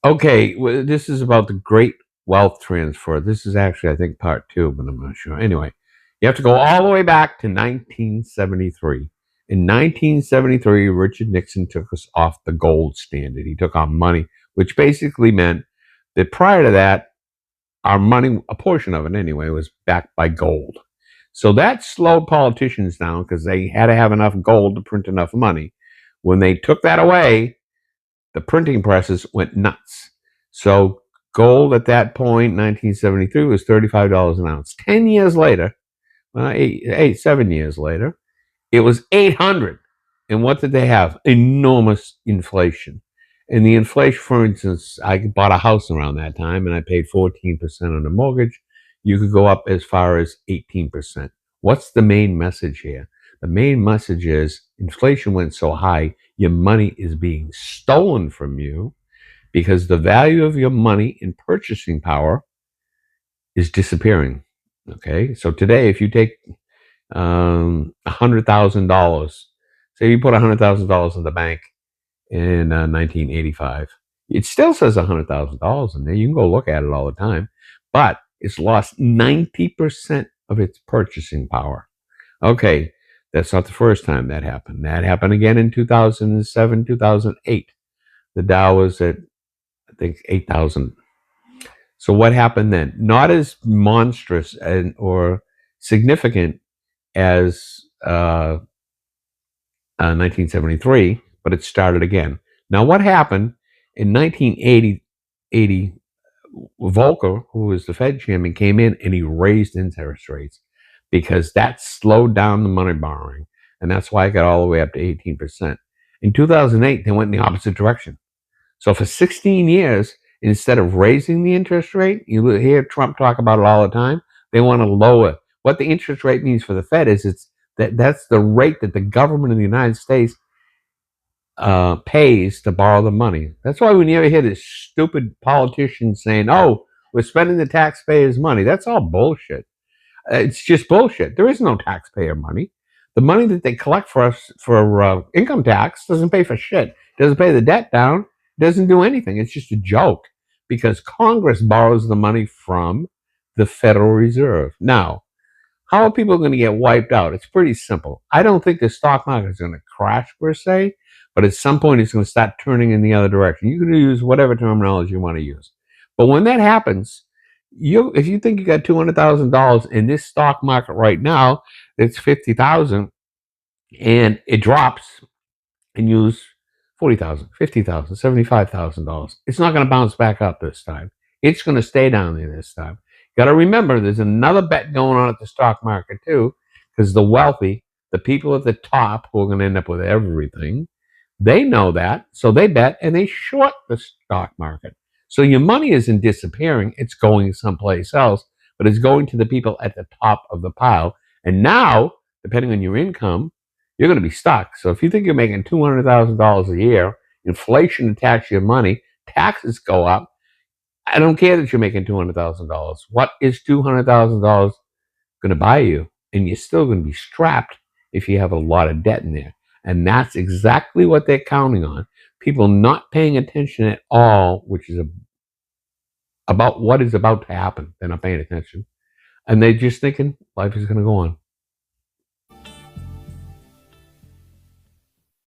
Okay, well, this is about the great wealth transfer. This is actually, I think, part two, but I'm not sure. Anyway, you have to go all the way back to 1973. In 1973, Richard Nixon took us off the gold standard. He took our money, which basically meant that prior to that, our money, a portion of it anyway, was backed by gold. So that slowed politicians down because they had to have enough gold to print enough money. When they took that away, the printing presses went nuts. So gold at that point, 1973, was $35 an ounce. 10 years later, 7 years later, it was 800. And what did they have? Enormous inflation. And the inflation, for instance, I bought a house around that time and I paid 14% on the mortgage. You could go up as far as 18%. What's the main message here? The main message is inflation went so high, your money is being stolen from you because the value of your money in purchasing power is disappearing. Okay, so today, if you take $100,000, say you put $100,000 in the bank in 1985, it still says $100,000 in there. You can go look at it all the time, but it's lost 90% of its purchasing power. Okay, that's not the first time that happened. That happened again in 2007, 2008. The Dow was at, I think, 8,000. So what happened then? Not as monstrous or significant as 1973, but it started again. Now, what happened in 1980? Volcker, who was the Fed chairman, came in and he raised interest rates because that slowed down the money borrowing, and that's why it got all the way up to 18%. In 2008, they went in the opposite direction. So for 16 years, instead of raising the interest rate, you hear Trump talk about it all the time, they want to lower. What the interest rate means for the Fed is that's the rate that the government of the United States pays to borrow the money. That's why we never hear this stupid politician saying, "Oh, we're spending the taxpayers' money." That's all bullshit. It's just bullshit. There is no taxpayer money. The money that they collect for us for income tax doesn't pay for shit. Doesn't pay the debt down. Doesn't do anything. It's just a joke because Congress borrows the money from the Federal Reserve. Now, how are people going to get wiped out? It's pretty simple. I don't think the stock market is going to crash per se, but at some point it's going to start turning in the other direction. You can use whatever terminology you want to use. But when that happens, if you think you got $200,000 in this stock market right now, it's 50,000, and it drops, and you lose 40,000, 50,000, $75,000. It's not going to bounce back up this time. It's going to stay down there this time. Got to remember, there's another bet going on at the stock market too, because the wealthy, the people at the top who are going to end up with everything, they know that, so they bet and they short the stock market. So your money isn't disappearing, it's going someplace else, but it's going to the people at the top of the pile. And now, depending on your income, you're going to be stuck. So if you think you're making $200,000 a year, inflation attacks your money, taxes go up. I don't care that you're making $200,000. What is $200,000 going to buy you? And you're still going to be strapped if you have a lot of debt in there. And that's exactly what they're counting on. People not paying attention at all, which is about what is about to happen. They're not paying attention. And they're just thinking life is going to go on.